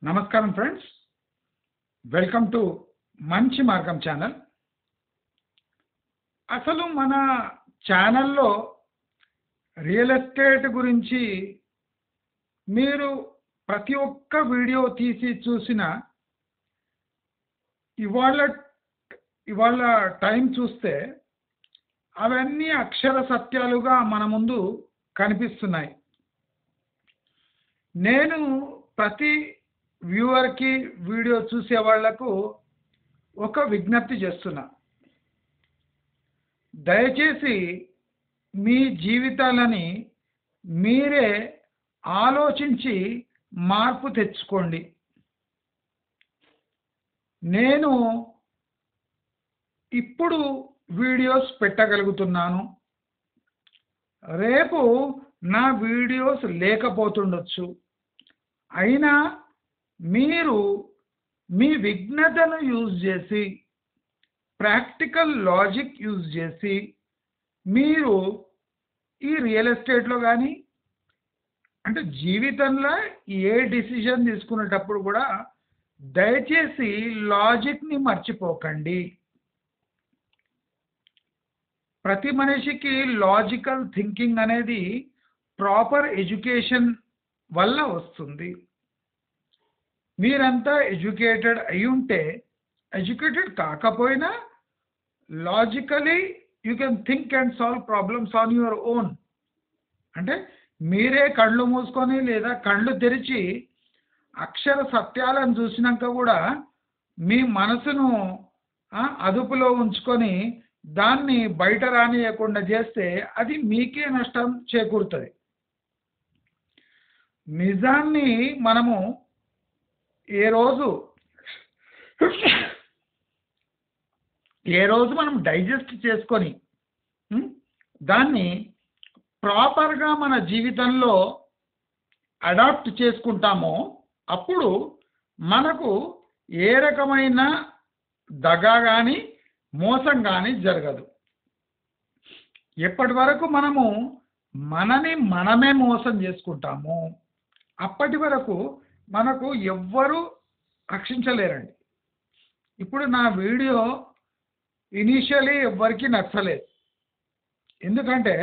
నమస్కారం friends, welcome to మంచి మార్గం ఛానల్. అసలు మన ఛానల్లో రియల్ ఎస్టేట్ గురించి మీరు ప్రతి ఒక్క వీడియో తీసి చూసిన ఇవాళ ఇవాళ టైం చూస్తే అవన్నీ అక్షర సత్యాలుగా మన ముందు కనిపిస్తున్నాయి. నేను ప్రతి వ్యూవర్కి వీడియో చూసే వాళ్లకు ఒక విజ్ఞప్తి చేస్తున్నా. దయచేసి మీ జీవితాలని మీరే ఆలోచించి మార్పు తెచ్చుకోండి. నేను ఇప్పుడు వీడియోస్ పెట్టగలుగుతున్నాను, రేపు నా వీడియోస్ లేకపోతుండొచ్చు. అయినా మీరు మీ విజ్ఞతను యూజ్ చేసి, ప్రాక్టికల్ లాజిక్ యూజ్ చేసి మీరు ఈ రియల్ ఎస్టేట్లో కానీ అంటే జీవితంలో ఏ డిసిజన్ తీసుకునేటప్పుడు కూడా దయచేసి లాజిక్ని మర్చిపోకండి. ప్రతి మనిషికి లాజికల్ థింకింగ్ అనేది ప్రాపర్ ఎడ్యుకేషన్ వల్ల వస్తుంది. మీరంతా ఎడ్యుకేటెడ్ అయి ఉంటే, ఎడ్యుకేటెడ్ కాకపోయినా logically you can think and solve problems on your own. అంటే మీరే కళ్ళు మూసుకొని లేదా కళ్ళు తెరిచి అక్షర సత్యాలను చూసినాక కూడా మీ మనసును అదుపులో ఉంచుకొని దాన్ని బయట రానియకుండా చేస్తే అది మీకే నష్టం చేకూరుతుంది. నిజాన్ని మనము ఏ రోజు మనం డైజెస్ట్ చేసుకొని దాన్ని ప్రాపర్గా మన జీవితంలో అడాప్ట్ చేసుకుంటామో అప్పుడు మనకు ఏ రకమైన దగా కానీ మోసం కానీ జరగదు. ఎప్పటి వరకు మనము మనమే మోసం చేసుకుంటాము అప్పటి వరకు మనకు ఎవ్వరూ రక్షించలేరండి. ఇప్పుడు నా వీడియో ఇనీషియలీ ఎవ్వరికి నచ్చలేదు, ఎందుకంటే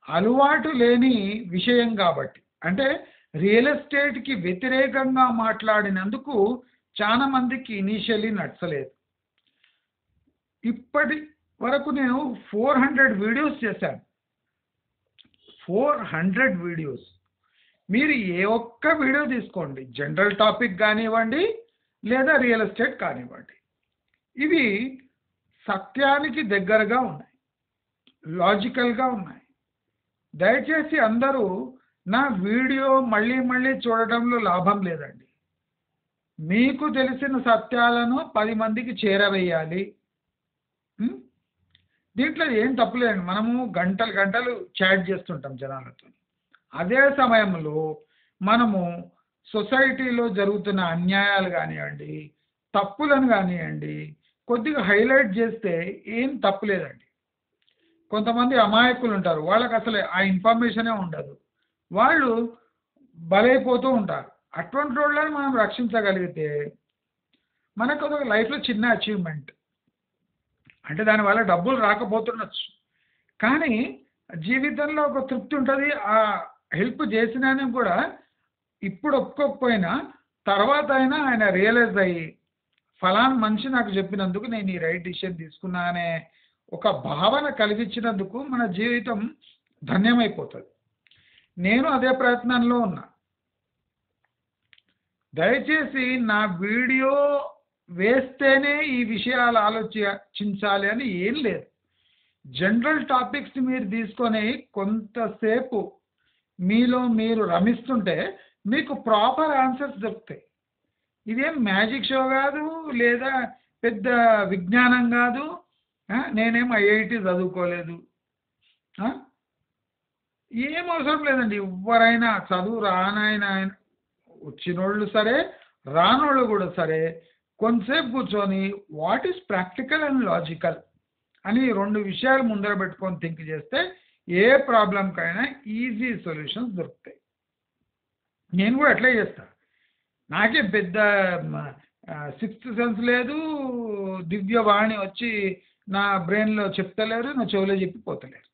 అలవాటు లేని విషయం కాబట్టి. అంటే రియల్ ఎస్టేట్కి వ్యతిరేకంగా మాట్లాడినందుకు చాలా మందికి ఇనీషియలీ నచ్చలేదు. ఇప్పటి వరకు నేను 400 వీడియోస్ చేశాను. 400 వీడియోస్. మీరు ఏ ఒక్క వీడియో తీసుకోండి, జనరల్ టాపిక్ కానివ్వండి లేదా రియల్ ఎస్టేట్ కానివ్వండి, ఇవి సత్యానికి దగ్గరగా ఉన్నాయి, లాజికల్గా ఉన్నాయి. దయచేసి అందరూ నా వీడియో మళ్ళీ మళ్ళీ చూడటంలో లాభం లేదండి. మీకు తెలిసిన సత్యాలను 10 మందికి చేరవేయాలి. దీంట్లో ఏం తప్పులేదండి. మనము గంటలు గంటలు చాట్ చేస్తుంటాం జనాలతో. అదే సమయంలో మనము సొసైటీలో జరుగుతున్న అన్యాయాలు కానివ్వండి, తప్పులను కానివ్వండి కొద్దిగా హైలైట్ చేస్తే ఏం తప్పులేదండి. కొంతమంది అమాయకులు ఉంటారు, వాళ్ళకి అసలు ఆ ఇన్ఫర్మేషనే ఉండదు, వాళ్ళు బలైపోతూ ఉంటారు. అటువంటి వాళ్ళని మనం రక్షించగలిగితే మనకు ఒక లైఫ్లో చిన్న అచీవ్మెంట్. అంటే దానివల్ల డబ్బులు రాకపోతుండొచ్చు, కానీ జీవితంలో ఒక తృప్తి ఉంటుంది. ఆ హెల్ప్ చేసినాను కూడా ఇప్పుడు ఒప్పుకోకపోయినా తర్వాత అయినా ఆయన రియలైజ్ అయ్యి ఫలానా మనిషి నాకు చెప్పినందుకు నేను ఈ రైట్ డిసిషన్ తీసుకున్నా అనే ఒక భావన కలిగించినందుకు మన జీవితం ధన్యమైపోతుంది. నేను అదే ప్రయత్నంలో ఉన్నా. దయచేసి నా వీడియో వేస్తేనే ఈ విషయాలు ఆలోచించాలి అని ఏం లేదు. జనరల్ టాపిక్స్ మీరు తీసుకొని కొంతసేపు మీలో మీరు రమిస్తుంటే మీకు ప్రాపర్ ఆన్సర్స్ దొరుకుతాయి. ఇదేం మ్యాజిక్ షో కాదు, లేదా పెద్ద విజ్ఞానం కాదు. నేనేం ఐఐటి చదువుకోలేదు, ఏం అవసరం లేదండి. ఎవరైనా చదువు రానాయన వచ్చినోళ్ళు సరే, రానోళ్ళు కూడా సరే, కొంతసేపు కూర్చొని what is practical and logical అని 2 విషయాలు ముందర పెట్టుకొని థింక్ చేస్తే ఏ ప్రాబ్లంకైనా ఈజీ సొల్యూషన్స్ దొరుకుతాయి. నేను కూడా అట్లే చేస్తా. నాకే పెద్ద సిక్స్త్ సెన్స్ లేదు, దివ్యవాణి వచ్చి నా బ్రెయిన్లో చెప్తలేరు, నా చెవిలో చెప్పి పోతలేరు.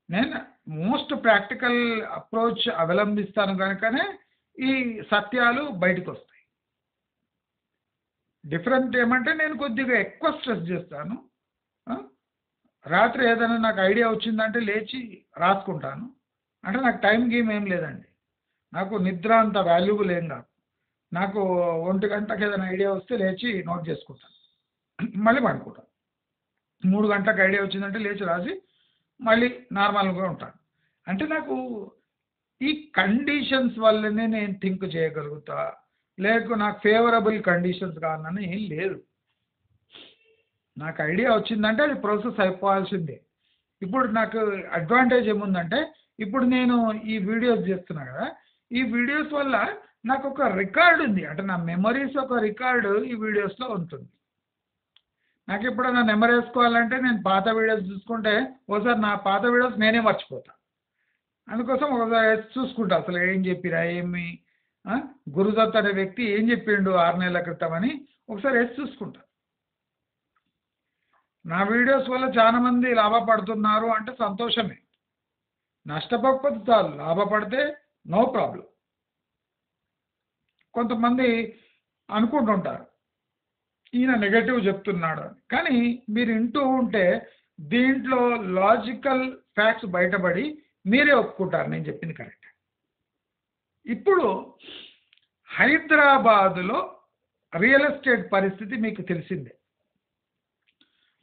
నేను మోస్ట్ ప్రాక్టికల్ అప్రోచ్ అవలంబిస్తాను కనుకనే ఈ సత్యాలు బయటకు వస్తాయి. డిఫరెంట్ ఏమంటే నేను కొద్దిగా ఎక్కువ స్ట్రెస్ చేస్తాను. ఆ? రాత్రి ఏదైనా నాకు ఐడియా వచ్చిందంటే లేచి రాసుకుంటాను. అంటే నాకు టైం గేమ్ ఏం లేదండి. నాకు నిద్ర అంత వాల్యుబుల్ ఏం కాదు. నాకు 1 గంటకి ఏదైనా ఐడియా వస్తే లేచి నోట్ చేసుకుంటాను, మళ్ళీ పడుకుంటాను. 3 గంటలకు ఐడియా వచ్చిందంటే లేచి రాసి మళ్ళీ నార్మల్గా ఉంటాను. అంటే నాకు ఈ కండిషన్స్ వల్లనే నేను థింక్ చేయగలుగుతా, లేక నాకు ఫేవరబుల్ కండిషన్స్ కావాలని ఏం లేదు. నాకు ఐడియా వచ్చిందంటే అది ప్రాసెస్ అయిపోవాల్సిందే. ఇప్పుడు నాకు అడ్వాంటేజ్ ఏముందంటే ఇప్పుడు నేను ఈ వీడియోస్ చేస్తున్నా కదా, ఈ వీడియోస్ వల్ల నాకు ఒక రికార్డ్ ఉంది. అంటే నా మెమరీస్ ఒక రికార్డు ఈ వీడియోస్లో ఉంటుంది. నాకు ఎప్పుడైనా నెంబర్ వేసుకోవాలంటే నేను పాత వీడియోస్ చూసుకుంటే ఒకసారి నా పాత వీడియోస్ నేనే మర్చిపోతా. అందుకోసం ఒకసారి చూసుకుంటా అసలు ఏం చెప్పిరా, ఏమి గురుదత్ అనే వ్యక్తి ఏం చెప్పిండు 6 నెలల క్రితం అని ఒకసారి వేసి చూసుకుంటా. నా వీడియోస్ వల్ల చాలా మంది లాభపడుతున్నారు అంటే సంతోషమే. నష్టపోకపోతే చాలు, లాభపడితే నో ప్రాబ్లం. కొంతమంది అనుకుంటుంటారు ఈయన నెగటివ్ చెప్తున్నాడు అని, కానీ మీరు వింటూ ఉంటే దీంట్లో లాజికల్ ఫ్యాక్ట్స్ బయటపడి మీరే ఒప్పుకుంటారు నేను చెప్పింది కరెక్ట్. ఇప్పుడు హైదరాబాదులో రియల్ ఎస్టేట్ పరిస్థితి మీకు తెలిసిందే.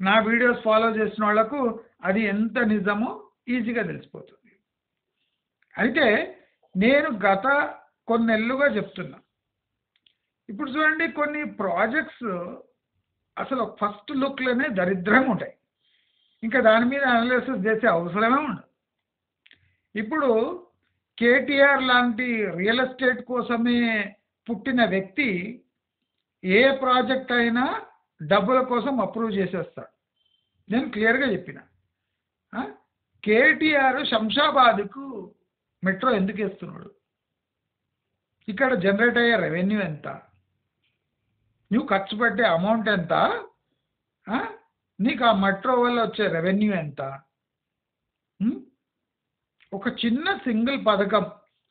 నా వీడియోస్ ఫాలో చేసిన వాళ్లకు అది ఎంత నిజమో ఈజీగా తెలిసిపోతుంది. అయితే నేను గత కొన్ని నెలలుగా చెప్తున్నా. ఇప్పుడు చూడండి, కొన్ని ప్రాజెక్ట్స్ అసలు ఫస్ట్ లుక్లోనే దరిద్రంగా ఉంటాయి, ఇంకా దాని మీద అనాలిసిస్ చేసే అవసరమే ఉండదు. ఇప్పుడు కేటీఆర్ లాంటి రియల్ ఎస్టేట్ కోసమే పుట్టిన వ్యక్తి ఏ ప్రాజెక్ట్ అయినా డబ్బుల కోసం అప్రూవ్ చేసేస్తాడు. నేను క్లియర్గా చెప్పిన. కేటీఆర్ శంషాబాద్కు మెట్రో ఎందుకు వేస్తున్నాడు? ఇక్కడ జనరేట్ అయ్యే రెవెన్యూ ఎంత, నువ్వు ఖర్చు పెట్టే అమౌంట్ ఎంత, నీకు ఆ మెట్రో వల్ల వచ్చే రెవెన్యూ ఎంత? ఒక చిన్న సింగిల్ పథకం,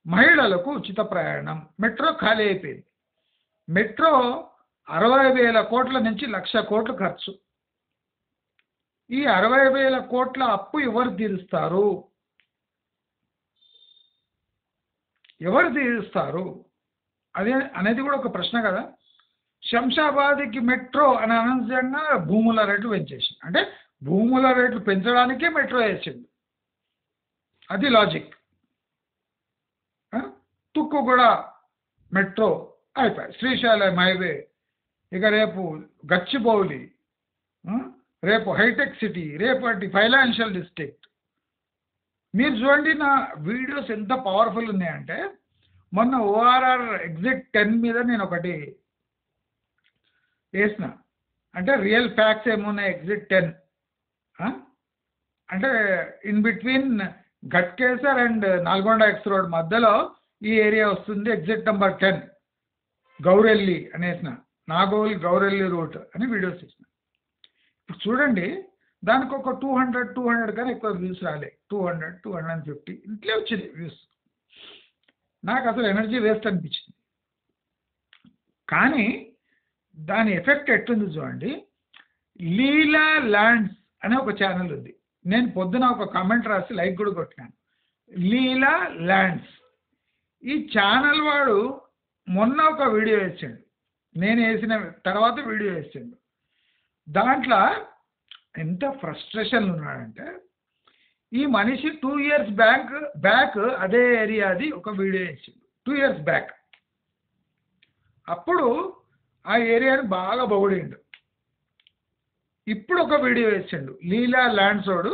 మహిళలకు ఉచిత ప్రయాణం, మెట్రో ఖాళీ అయిపోయింది. మెట్రో 60,000 కోట్ల నుంచి 1,00,000 కోట్లు ఖర్చు. ఈ 60,000 కోట్ల అప్పు ఎవరు తీరుస్తారు? ఎవరు తీరుస్తారు అదే అనేది కూడా ఒక ప్రశ్న కదా. శంషాబాద్కి మెట్రో అని అనవసరంగా భూముల రేట్లు పెంచేసి, అంటే భూముల రేట్లు పెంచడానికే మెట్రో వేసింది, అది లాజిక్. తుక్కు కూడా మెట్రో అయిపోయి, శ్రీశైలం హైవే, ఇక రేపు గచ్చిబౌలి, రేపు హైటెక్ సిటీ, రేపటి ఫైనాన్షియల్ డిస్ట్రిక్ట్. మీరు చూడండి నా వీడియోస్ ఎంత పవర్ఫుల్ ఉన్నాయంటే, మొన్న ఓఆర్ఆర్ ఎగ్జిట్ 10 మీద నేను ఒకటి వేసిన. అంటే రియల్ ఫ్యాక్ట్స్ ఏమున్నాయి ఎగ్జిట్ 10 అంటే in between Ghatkesar and Nalgonda X road మధ్యలో ఈ ఏరియా వస్తుంది, ఎగ్జిట్ నెంబర్ 10 గౌరెల్లి అనేసిన, నాగోల్ గౌరెల్లి రూట్ అని వీడియోస్ ఇచ్చిన. ఇప్పుడు చూడండి, దానికి ఒక 200 కానీ ఎక్కువ వ్యూస్ రాలే, 200, 250 ఇంట్లో వచ్చింది వ్యూస్. నాకు అసలు ఎనర్జీ వేస్ట్ అనిపించింది. కానీ దాని ఎఫెక్ట్ ఎట్టుంది చూడండి. లీలా ల్యాండ్స్ అనే ఒక ఛానల్ ఉంది, నేను పొద్దున ఒక కామెంట్ రాసి లైక్ కూడా కొట్టినాను. లీలా ల్యాండ్స్, ఈ ఛానల్ వాడు మొన్న ఒక వీడియో వేసాడు, నేను వేసిన తర్వాత వీడియో వేసాడు. దాంట్లో ఎంత ఫ్రస్ట్రేషన్ ఉన్నాడంటే, ఈ మనిషి 2 years బ్యాక్ అదే ఏరియాది ఒక వీడియో వేసిండు 2 years బ్యాక్. అప్పుడు ఆ ఏరియాని బాగా పొగిడిండు. ఇప్పుడు ఒక వీడియో వేసిండు లీలా ల్యాండ్స్ వాడు,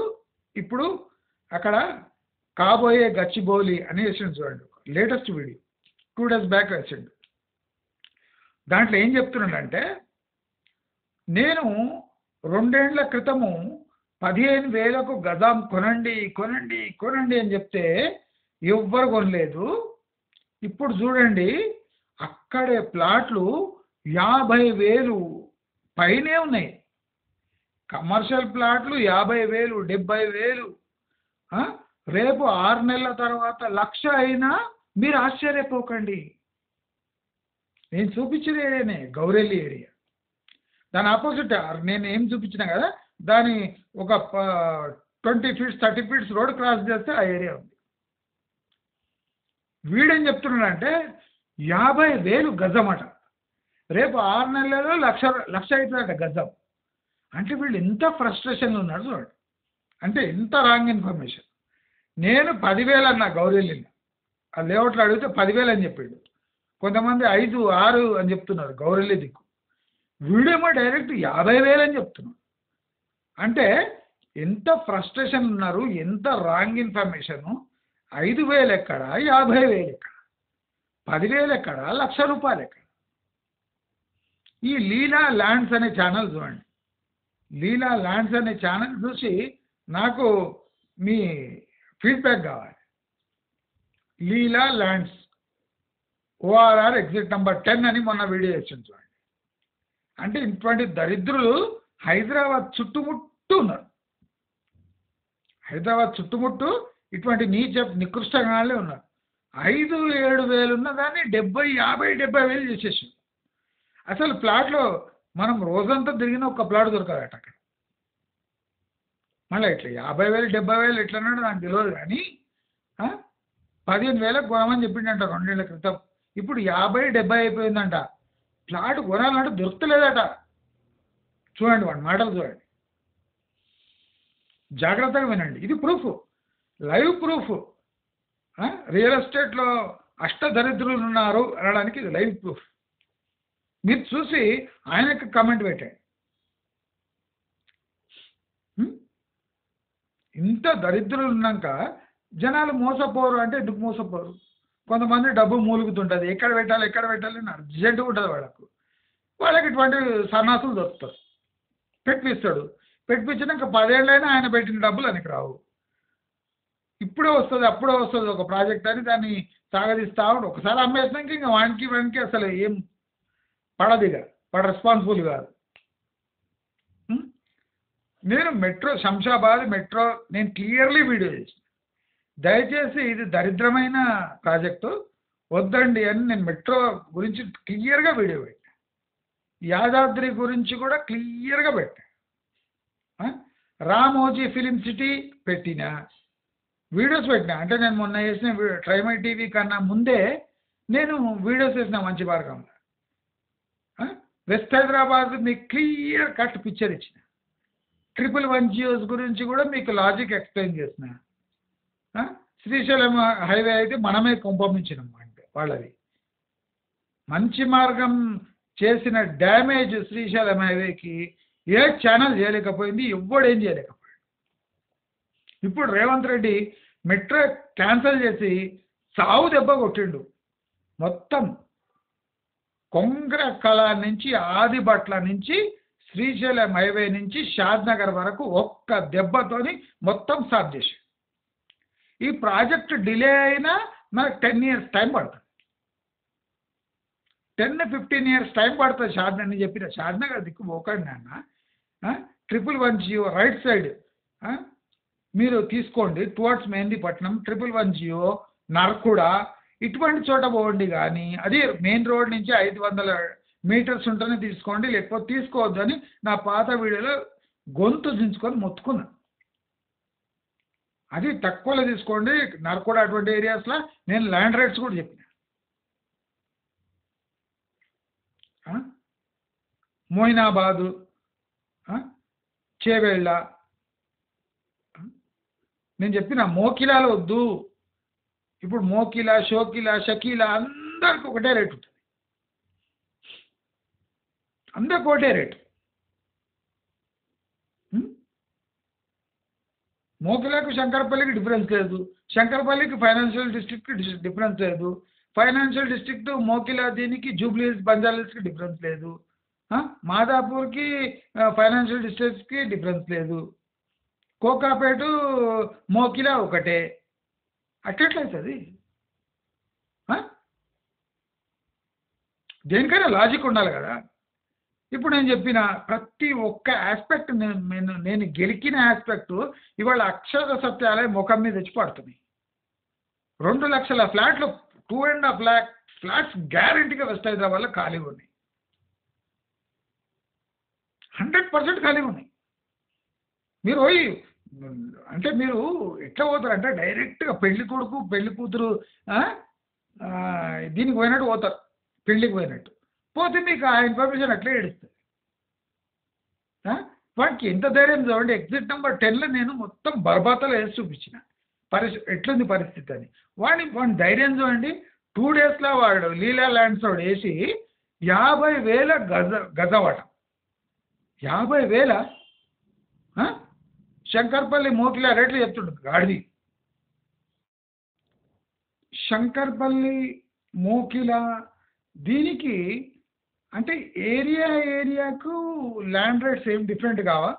ఇప్పుడు అక్కడ కాబోయే గచ్చిబౌలి అని వేసిండు చూడండి, లేటెస్ట్ వీడియో 2 days బ్యాక్ వేసిండు. దాంట్లో ఏం చెప్తున్నాడంటే, నేను 2 ఏళ్ల క్రితము 15,000కు గజం కొనండి కొనండి కొనండి అని చెప్తే ఎవ్వరు కొనలేదు. ఇప్పుడు చూడండి, అక్కడే ప్లాట్లు 50,000 పైనే ఉన్నాయి. కమర్షియల్ ప్లాట్లు 50,000, 70,000. రేపు 6 నెలల తర్వాత 1,00,000 అయినా మీరు ఆశ్చర్యపోకండి. నేను చూపించిన ఏరియానే గౌరెల్లి ఏరియా. దాని ఆపోజిట్ నేను ఏం చూపించినా కదా, దాని ఒక 20 ఫీట్స్ 30 ఫీట్స్ రోడ్ క్రాస్ చేస్తే ఆ ఏరియా ఉంది. వీడేం చెప్తున్నాడంటే 50,000 గజం అట. రేపు 6 నెలలలో 1,00,000 అవుతుందట గజం. అంటే వీళ్ళు ఎంత ఫ్రస్ట్రేషన్లో ఉన్నారు చూడండి. అంటే ఎంత రాంగ్ ఇన్ఫర్మేషన్. నేను 10,000 అన్నా గౌరెల్లిలో, ఆ లేఅవుట్లో అడిగితే 10,000 అని చెప్పిండు. కొంతమంది 5, 6 అని చెప్తున్నారు గౌరెల్లి దిక్కు. వీడేమో డైరెక్ట్ 50,000 అని చెప్తున్నాడు. అంటే ఎంత ఫ్రస్ట్రేషన్ ఉన్నారు, ఎంత రాంగ్ ఇన్ఫర్మేషను. 5,000 ఎక్కడ, 50,000 ఎక్కడ, 10,000 ఎక్కడ, 1,00,000 రూపాయలు ఎక్కడ. ఈ లీలా ల్యాండ్స్ అనే ఛానల్ చూడండి. లీలా ల్యాండ్స్ అనే ఛానల్ చూసి నాకు మీ ఫీడ్బ్యాక్ కావాలి. లీలా ల్యాండ్స్ ORR ఎగ్జిట్ నెంబర్ 10 అని మొన్న వీడియో చేసింది చూడండి. అంటే ఇటువంటి దరిద్రులు హైదరాబాద్ చుట్టుముట్టు ఉన్నారు. హైదరాబాద్ చుట్టుముట్టు ఇటువంటి నికృష్టంగానే ఉన్నారు. 5-7 వేలు ఉన్న దాన్ని 50,000 చేసేసి అసలు ప్లాట్లో మనం రోజంతా తిరిగిన ఒక్క ప్లాట్ దొరకదట అక్కడ. మళ్ళీ ఇట్లా 50,000, 70,000 ఎట్లా అన్నాడు నాకు తెలియదు. కానీ 15,000 కొనమని చెప్పిండంట 2 నెలల క్రితం. ఇప్పుడు 50-70 అయిపోయిందంట. ప్లాట్ కొనాలంటే దొరకలేదట. చూడండి వాడి మాటలు చూడండి, జాగ్రత్తగా వినండి. ఇది ప్రూఫ్, లైవ్ ప్రూఫ్. రియల్ ఎస్టేట్లో అష్టదరిద్రులు ఉన్నారు అనడానికి ఇది లైవ్ ప్రూఫ్. మీరు చూసి ఆయనకు కమెంట్ పెట్టండి. ఇంత దరిద్రులు ఉన్నాక జనాలు మోసపోరు అంటే ఎందుకు మోసపోరు? కొంతమంది డబ్బు మూలుగుతుంటుంది, ఎక్కడ పెట్టాలి అని అర్జెంటుగా ఉంటుంది వాళ్ళకి ఇటువంటి సన్నాసులు దొరుకుతారు. పెట్టిస్తాడు, పెట్టించినాక 10 ఏళ్ళైనా ఆయన పెట్టిన డబ్బులు ఆయనకి రావు. ఇప్పుడే వస్తుంది అప్పుడే వస్తుంది ఒక ప్రాజెక్ట్ అని దాన్ని సాగదీస్తా ఉంటాడు. ఒకసారి అమ్మేసినాక ఇంకా వానికి అసలు ఏం పడదిగా, రెస్పాన్సిబుల్ కాదు. నేను మెట్రో శంషాబాద్ మెట్రో నేను క్లియర్లీ వీడియో చేసిన. దయచేసి ఇది దరిద్రమైన ప్రాజెక్టు వద్దండి అని నేను మెట్రో గురించి క్లియర్గా వీడియో పెట్టా. యాదాద్రి గురించి కూడా క్లియర్గా పెట్టా. రామోజీ ఫిలిం సిటీ పెట్టిన వీడియోస్ పెట్టినా. అంటే నేను మొన్న చేసిన ట్రైమై టీవీ కన్నా ముందే నేను వీడియోస్ వేసిన మంచి మార్గంలో. వెస్ట్ హైదరాబాద్ మీకు క్లియర్ కట్ పిక్చర్ ఇచ్చిన. 111 జియోస్ గురించి కూడా మీకు లాజిక్ ఎక్స్ప్లెయిన్ చేసిన. శ్రీశైలం హైవే అయితే మనమే కొంపమించినాం అంటే వాళ్ళది. మంచి మార్గం చేసిన డ్యామేజ్ శ్రీశైలం హైవేకి ఏ ఛానల్ చేయలేకపోయింది, ఎవ్వడేం చేయలేకపోయాడు. ఇప్పుడు రేవంత్ రెడ్డి మెట్రో క్యాన్సిల్ చేసి సావు దెబ్బ కొట్టిండు. మొత్తం కొంగ్ర కళ నుంచి ఆదిబట్ల నుంచి శ్రీశైలం హైవే నుంచి షాద్నగర్ వరకు ఒక్క దెబ్బతోని మొత్తం సాఫ్ చేశాడు. ఈ ప్రాజెక్ట్ డిలే అయినా మనకు 10 years టైం పడుతుంది. 10-15 years టైం పడుతుంది షాద్నగర్. నేను చెప్పిన షాద్నగర్ దిక్కు పోకండి నాన్న. 111 జియో రైట్ సైడ్ మీరు తీసుకోండి టువర్డ్స్ మెహందీపట్నం. 111 జియో నర్కుడ ఇటువంటి చోట పోండి. కానీ అది మెయిన్ రోడ్ నుంచి 500 మీటర్స్ ఉంటేనే తీసుకోండి, లేకపోతే తీసుకోవద్దు అని నా పాత వీడియోలో గొంతు దించుకొని మొత్తుకున్నా. అది తక్కువలో తీసుకోండి నర్కుడ అటువంటి ఏరియాస్లో. నేను ల్యాండ్ రేట్స్ కూడా చెప్పిన. మోయినాబాదు, చేవేళ్ళ నేను చెప్పిన మోకిలాలో వద్దు. ఇప్పుడు మోకిలా, షోకిలా, షకీలా అందరికి ఒకటే రేటు ఉంటుంది. అందరికి ఒకటే రేటు. మోకిలాకు శంకరపల్లికి డిఫరెన్స్ లేదు, శంకరపల్లికి ఫైనాన్షియల్ డిస్ట్రిక్ట్కి డిఫరెన్స్ లేదు, ఫైనాన్షియల్ డిస్ట్రిక్ట్ మోకిలా దీనికి జూబ్లీహిల్స్ బంజారాహిల్స్కి డిఫరెన్స్ లేదు, మాదాపూర్కి ఫైనాన్షియల్ డిస్ట్రిక్ట్కి డిఫరెన్స్ లేదు, కోకాపేట మోకిలా ఒకటే. అట్లెట్లయితుంది? దేనికైనా లాజిక్ ఉండాలి కదా. ఇప్పుడు నేను చెప్పిన ప్రతి ఒక్క ఆస్పెక్ట్ నేను గెలికిన ఆస్పెక్ట్ ఇవాళ అక్షర సత్యాలే ముఖం మీద తెచ్చి పడుతుంది. 2 లక్షల ఫ్లాట్లు 2.5 lakh ఫ్లాట్స్ గ్యారంటీగా వెస్ట్ హైదరాబాద్లో ఖాళీగా ఉన్నాయి. 100% ఖాళీగా ఉన్నాయి. మీరు పోయి అంటే మీరు ఎట్లా పోతారు అంటే డైరెక్ట్గా పెళ్లి కొడుకు పెళ్లి కూతురు దీనికి పోయినట్టు పోతారు, పెళ్లికి పోయినట్టు పోతే మీకు ఆ ఇన్ఫర్మేషన్ అట్లే ఏడుస్తుంది. వాడికి ఎంత ధైర్యం చూడండి. ఎగ్జిట్ నెంబర్ 10లో నేను మొత్తం బర్బాతలు వేసి చూపించిన ఎట్లుంది పరిస్థితి అని. వాడి ధైర్యం చూడండి. 2 daysలో వాడు లీలా ల్యాండ్స్ వాడు వేసి 50,000 గజవాట 50,000 శంకర్పల్లి మోకిలా రేట్లు చెప్తుంటుంది గాడిది. శంకర్పల్లి మోకిలా దీనికి అంటే ఏరియాకు ల్యాండ్ రేట్స్ ఏం డిఫరెంట్ కావా?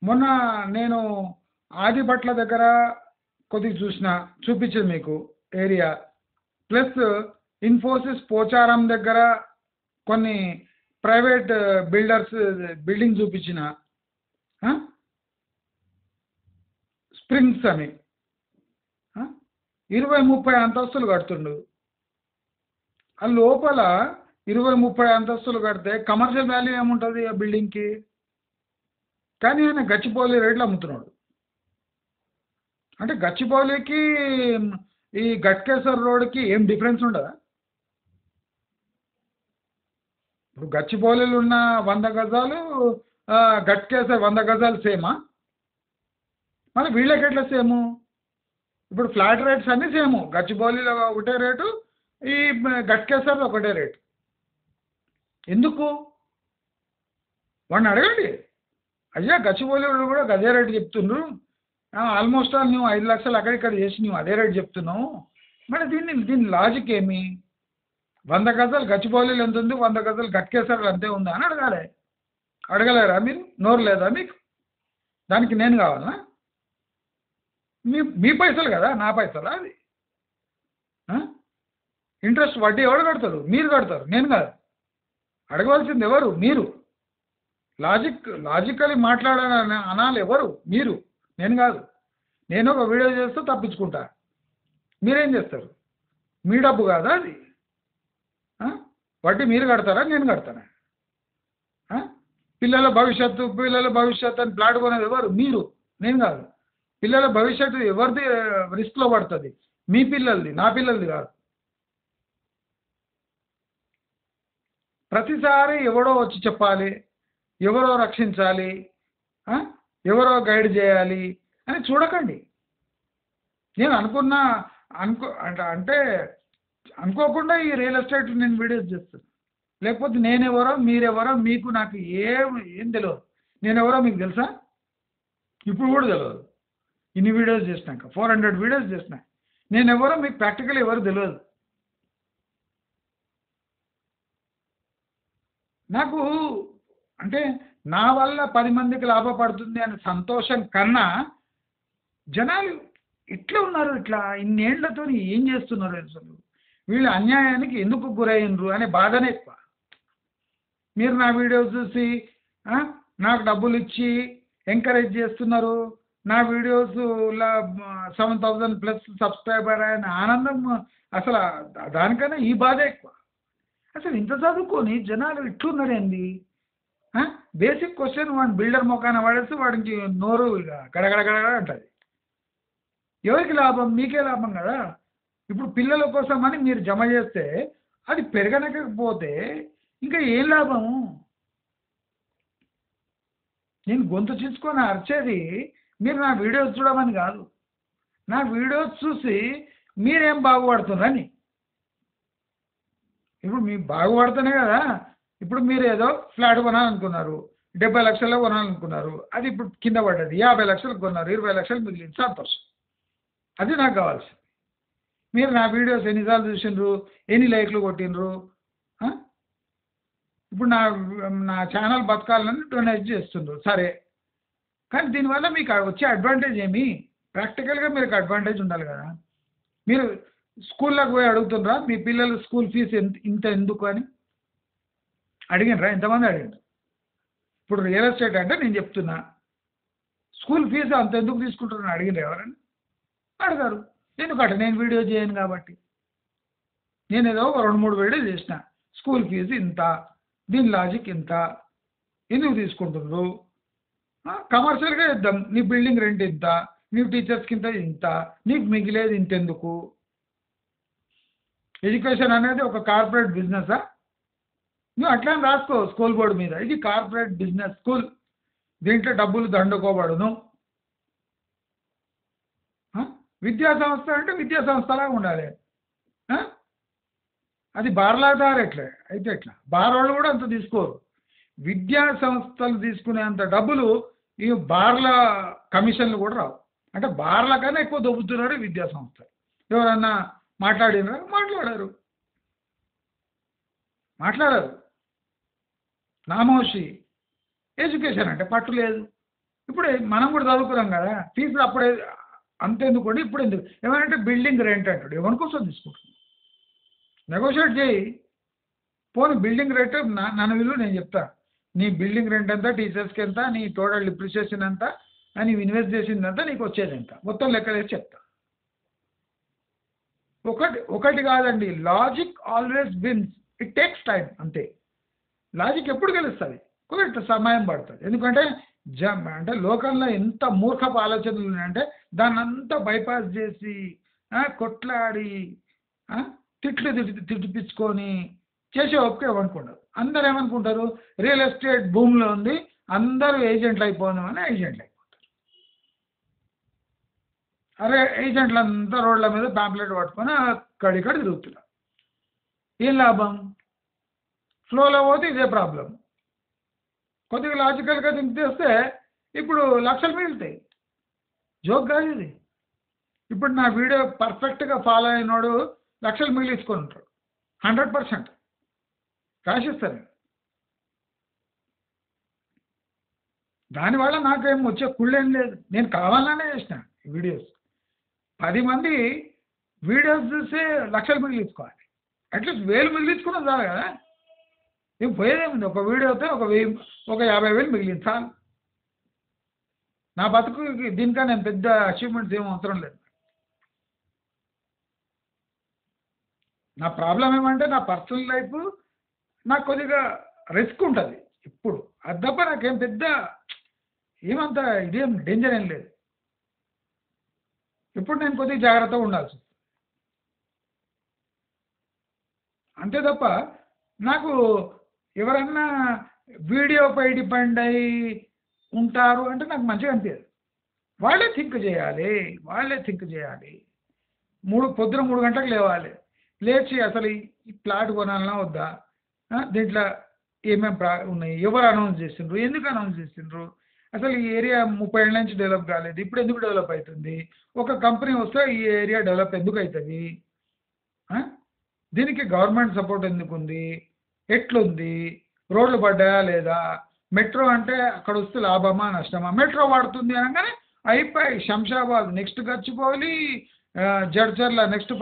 మొన్న నేను ఆదిబట్ల దగ్గర కొద్దిగా చూపించింది మీకు ఏరియా, ప్లస్ ఇన్ఫోసిస్ పోచారం దగ్గర కొన్ని ప్రైవేట్ బిల్డర్స్ బిల్డింగ్ చూపించిన స్ప్రింగ్స్ అని 20-30 అంతస్తులు కడుతుండు. ఆ లోపల 20-30 అంతస్తులు కడితే కమర్షియల్ వాల్యూ ఏముంటుంది ఆ బిల్డింగ్కి? కానీ ఆయన గచ్చిబౌలి రేట్లు అమ్ముతున్నాడు. అంటే గచ్చిబౌలికి ఈ గట్కేసర్ రోడ్కి ఏం డిఫరెన్స్ ఉండదా? ఇప్పుడు గచ్చిబౌలిలో ఉన్న 100 గజాలు గట్కేసర్ 100 గజాలు సేమా? మళ్ళీ వీళ్ళకి ఎట్లా సేము? ఇప్పుడు ఫ్లాట్ రేట్స్ అన్నీ సేము. గచ్చిబౌలిలో ఒకటే రేటు, ఈ గట్కేసర్లో ఒకటే రేటు. ఎందుకు? వాడిని అడగండి. అయ్యా గచ్చిబౌలిలో కూడా అదే రేటు చెప్తుండ్రు, ఆల్మోస్ట్ ఆల్ నువ్వు 5 లక్షలు అక్కడిక్కడ చేసి నువ్వు అదే రేటు చెప్తున్నావు, మరి దీని లాజిక్ ఏమి? 100 గజాలు గచ్చిబౌలిలో ఎంత ఉంది, 100 గజాలు గట్కేసర్లు అంతే ఉందా అని అడగాలి. అడగలేరా మీరు? నోరు లేదా మీకు? దానికి నేను కావాలనా? మీ పైసలు కదా, నా పైసలా అది? ఇంట్రెస్ట్ వడ్డీ ఎవరు కడతారు? మీరు కడతారు, నేను కాదు. అడగవలసింది ఎవరు? మీరు. లాజికలీ మాట్లాడాలని అనాలి ఎవరు? మీరు, నేను కాదు. నేను ఒక వీడియో చేస్తూ తప్పించుకుంటా, మీరేం చేస్తారు? మీ డబ్బు కాదా అది? వడ్డీ మీరు కడతారా, నేను కడతానా? పిల్లల భవిష్యత్తు అని ప్లాట్ కొనేది ఎవరు? మీరు, నేను కాదు. పిల్లల భవిష్యత్తు ఎవరిది రిస్క్లో పడుతుంది? మీ పిల్లలది, నా పిల్లలది కాదు. ప్రతిసారి ఎవడో వచ్చి చెప్పాలి, ఎవరో రక్షించాలి, ఎవరో గైడ్ చేయాలి అని చూడకండి. నేను అంటే అనుకోకుండా ఈ రియల్ ఎస్టేట్ నేను వీడియోస్ చేస్తాను. లేకపోతే నేనెవరో మీరెవరో మీకు నాకు ఏం తెలియదు. నేనెవరో మీకు తెలుసా? ఇప్పుడు కూడా తెలియదు. ఇన్ని వీడియోస్ చేసినాక 400 వీడియోస్ చేసిన నేనెవరో మీకు ప్రాక్టికల్ ఎవరు తెలియదు. నాకు అంటే నా వల్ల 10 మందికి లాభపడుతుంది అనే సంతోషం కన్నా జనాలు ఇట్లా ఉన్నారు, ఇట్లా ఇన్నేళ్లతో ఏం చేస్తున్నారు, అసలు వీళ్ళు అన్యాయానికి ఎందుకు గురైనరు అనే బాధనే ఎక్కువ. మీరు నా వీడియోస్ చూసి నాకు డబ్బులు ఇచ్చి ఎంకరేజ్ చేస్తున్నారు, నా వీడియోస్లో 7,000+ సబ్స్క్రైబర్ అయిన ఆనందం అసలు దానికన్నా ఈ బాధ ఎక్కువ. అసలు ఇంత చదువుకొని జనాలు ఇట్లున్నారేంది? బేసిక్ క్వశ్చన్ వాడిని బిల్డర్ మొఖాన పడేసి వాడికి నోరు ఇక గడగడగడ అంటుంది. ఎవరికి లాభం? మీకే లాభం కదా. ఇప్పుడు పిల్లల కోసం అని మీరు జమ చేస్తే అది పెరగనకపోతే ఇంకా ఏం లాభము? నేను గొంతు చించుకొని అరిచేది మీరు నా వీడియోస్ చూడమని కాదు, నా వీడియోస్ చూసి మీరేం బాగుపడుతున్నారని. ఇప్పుడు మీ బాగుపడుతున్నాయి కదా. ఇప్పుడు మీరు ఏదో ఫ్లాట్ కొనాలనుకున్నారు, 70 లక్షల్లో కొనాలనుకున్నారు, అది ఇప్పుడు కింద పడ్డది, 50 లక్షలకు కొన్నారు, 20 లక్షలు మిగిలింది, సంతోషం. అది నాకు కావాల్సింది. మీరు నా వీడియోస్ ఎన్నిసార్లు చూసిండ్రు, ఎన్ని లైక్లు కొట్టినరు? ఇప్పుడు నా ఛానల్ బతకాలని డొనేట్ చేస్తుండ్రు, సరే. కానీ దీనివల్ల మీకు వచ్చే అడ్వాంటేజ్ ఏమి? ప్రాక్టికల్గా మీకు అడ్వాంటేజ్ ఉండాలి కదా. మీరు స్కూళ్ళకి పోయి అడుగుతుండ్రా మీ పిల్లలు స్కూల్ ఫీజు ఇంత ఎందుకు అని అడిగినరా? ఎంతమంది అడిగారు? ఇప్పుడు రియల్ ఎస్టేట్ అంటే నేను చెప్తున్నా, స్కూల్ ఫీజు అంత ఎందుకు తీసుకుంటున్నాను అడిగినరు ఎవరని? అడగారు. ఎందుకంటే నేను వీడియో చేయను కాబట్టి. నేను ఏదో ఒక 2-3 వీడియోలు చేసిన, స్కూల్ ఫీజు ఇంత, దీని లాజిక్ ఇంత, ఎందుకు తీసుకుంటున్నారు, కమర్షియల్గా ఇద్దాం, నీ బిల్డింగ్ రెంట్ ఇంత, నీ టీచర్స్కి ఇంత, నీకు మిగిలేదు ఇంతెందుకు? ఎడ్యుకేషన్ అనేది ఒక కార్పొరేట్ బిజినెసా? నువ్వు అట్లా రాసుకో స్కూల్ బోర్డు మీద, ఇది కార్పొరేట్ బిజినెస్ స్కూల్, దీంట్లో డబ్బులు దండుకోబడును. విద్యా సంస్థ అంటే విద్యా సంస్థలాగా ఉండాలి. అది బార్లాదారు ఎట్లా అయితే ఎట్లా? బార్ వాళ్ళు కూడా అంత తీసుకోరు. విద్యా సంస్థలు తీసుకునేంత డబ్బులు ఈ బార్ల కమిషన్లు కూడా రావు. అంటే బార్ల కన్నా ఎక్కువ దొబ్బుతున్నారు విద్యా సంస్థలు. ఎవరన్నా మాట్లాడినరా? మాట్లాడారు. నామోషి. ఎడ్యుకేషన్ అంటే పట్టు లేదు. ఇప్పుడు మనం కూడా చదువుకున్నాం కదా, ఫీజులు అప్పుడే అంతెందుకోండి, ఇప్పుడు ఎందుకు ఏమంటే బిల్డింగ్ రెంట్ అంటాడు, ఎవరి కోసం తీసుకుంటున్నాడు? నెగోషియేట్ చేయి. పోనీ బిల్డింగ్ రెంట్ నన్ను విలువ నేను చెప్తా, నీ బిల్డింగ్ రెంట్ ఎంత, టీచర్స్కి ఎంత, నీ టోటల్ డిప్రిషియేషన్ ఎంత, నీవు ఇన్వెస్ట్ చేసిందంతా నీకు వచ్చేది ఎంత, మొత్తం లెక్కలేసి చెప్తా. ఒకటి కాదండి, logic always wins. It takes time అంతే. లాజిక్ ఎప్పుడు గెలుస్తుంది? కొంత సమయం పడుతుంది. ఎందుకంటే అంటే లోకంలో ఎంత మూర్ఖపు ఆలోచనలు ఉన్నాయంటే దాన్ని అంతా బైపాస్ చేసి కొట్లాడి తిట్టిపించుకొని చేసే ఓపిక ఏమనుకుంటారు. అందరు ఏమనుకుంటారు, రియల్ ఎస్టేట్ భూమిలో ఉంది, అందరూ ఏజెంట్లు అయిపోదామని ఏజెంట్లు అయిపోతారు. అరే ఏజెంట్లు అంతా రోడ్ల మీద ప్యాంప్లెట్ పట్టుకొని అక్కడిక్కడ తిరుగుతున్నారు. ఏం లాభం? ఫ్లోలో పోతే ఇదే ప్రాబ్లం. కొద్దిగా లాజికల్గా దింపేస్తే ఇప్పుడు లక్షలు మిగులుతాయి. జోక్ కాదు ఇది. ఇప్పుడు నా వీడియో పర్ఫెక్ట్గా ఫాలో అయినోడు లక్షలు మిగిలించుకొని ఉంటాడు. 100% రాసిస్తాను. దానివల్ల నాకేం వచ్చే కుళ్ళేం లేదు. నేను కావాలనే చేసిన వీడియోస్. 10 మంది వీడియోస్ చూసి లక్షలు మిగిలించుకోవాలి. అట్లీస్ట్ 1000 మిగిలించుకున్నా చాలు కదా. ఏం పోయేదేముంది? ఒక వీడియోతో ఒక 50,000 మిగిలించాలి. నా బతుకు దీనికన్నా నేను పెద్ద అచీవ్మెంట్స్ ఏం అవసరం లేదు. నా ప్రాబ్లం ఏమంటే నా పర్సనల్ లైఫ్ నాకు కొద్దిగా రిస్క్ ఉంటుంది ఇప్పుడు. అది తప్ప నాకేం పెద్ద ఏమంత ఇదేం డేంజర్ ఏం లేదు. ఇప్పుడు నేను కొద్దిగా జాగ్రత్తగా ఉండాల్సి వస్తుంది అంతే తప్ప నాకు ఎవరన్నా వీడియోపై డిపెండ్ అయి ఉంటారు అంటే నాకు మంచిగా అనిపించదు. వాళ్ళే థింక్ చేయాలి. పొద్దున 3 గంటలకు లేవాలి. లేచి అసలు ఈ ప్లాట్ కొనాలన్నా వద్దా, దీంట్లో ఏమేమి ఉన్నాయి, ఎవరు అనౌన్స్ చేసిండ్రు, ఎందుకు అనౌన్స్ చేసిండ్రు, అసలు ఈ ఏరియా 30 ఏళ్ళ నుంచి డెవలప్ కాలేదు, ఇప్పుడు ఎందుకు డెవలప్ అవుతుంది, ఒక కంపెనీ వస్తే ఈ ఏరియా డెవలప్ ఎందుకు అవుతుంది, దీనికి గవర్నమెంట్ సపోర్ట్ ఎందుకు ఉంది, ఎట్లుంది, రోడ్లు పడ్డాయా లేదా, మెట్రో అంటే అక్కడ వస్తే లాభమా నష్టమా, మెట్రో వాడుతుంది అనగానే అయిపోయి Shamshabad next Gachibowli, Jadcherla next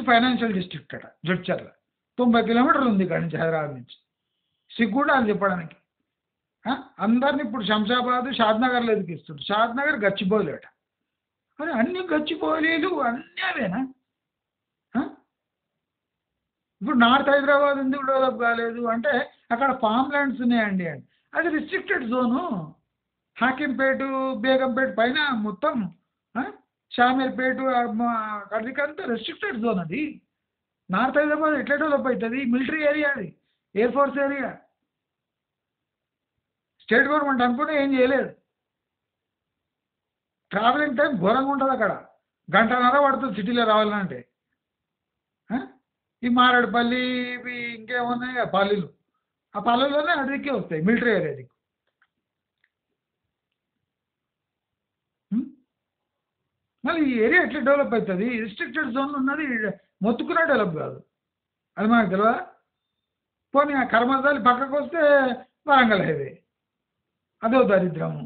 financial district అట జడ్చర్ల. 90 కిలోమీటర్లు ఉంది ఇక్కడ నుంచి, హైదరాబాద్ నుంచి. సిగ్గుండా అని చెప్పడానికి. అందరిని ఇప్పుడు శంషాబాద్ షాద్నగర్లో ఎదిగిస్తుంది. షాద్నగర్ గచ్చిబౌలి అట. మరి అన్ని గచ్చిబౌలీలు అన్నీ అవేనా? ఇప్పుడు నార్త్ హైదరాబాద్ ఎందుకు డెవలప్ కాలేదు అంటే అక్కడ ఫామ్ ల్యాండ్స్ ఉన్నాయండి అని. అది రిస్ట్రిక్టెడ్ జోను. హాకింపేట, బేగంపేట పైన మొత్తం షామీర్పేట అక్కడికంతా రెస్ట్రిక్టెడ్ జోన్. అది నార్త్ హైదరాబాద్ ఎట్లా డెవలప్ అవుతుంది? మిలిటరీ ఏరియా, అది air force area. State government అనుకుంటే ఏం చేయలేదు. ట్రావెలింగ్ టైం ఘోరంగా ఉంటుంది అక్కడ. 1.5 గంటలు పడుతుంది సిటీలో రావాలంటే. ఈ మారేడుపల్లి ఇవి ఇంకేమున్నాయి పల్లెలు, ఆ పల్లెల్లోనే అదికే వస్తాయి మిలిటరీ ఏరియాది. మళ్ళీ ఈ ఏరియా ఎట్లా డెవలప్ అవుతుంది? రిస్ట్రిక్టెడ్ జోన్ ఉన్నది మొత్తుకున్నా డెవలప్ కాదు. అది మనకు తెలియదా? పోనీ ఆ కర్మజాలి పక్కకు వస్తే వరంగల్ హైవే, అదో దరిద్రము.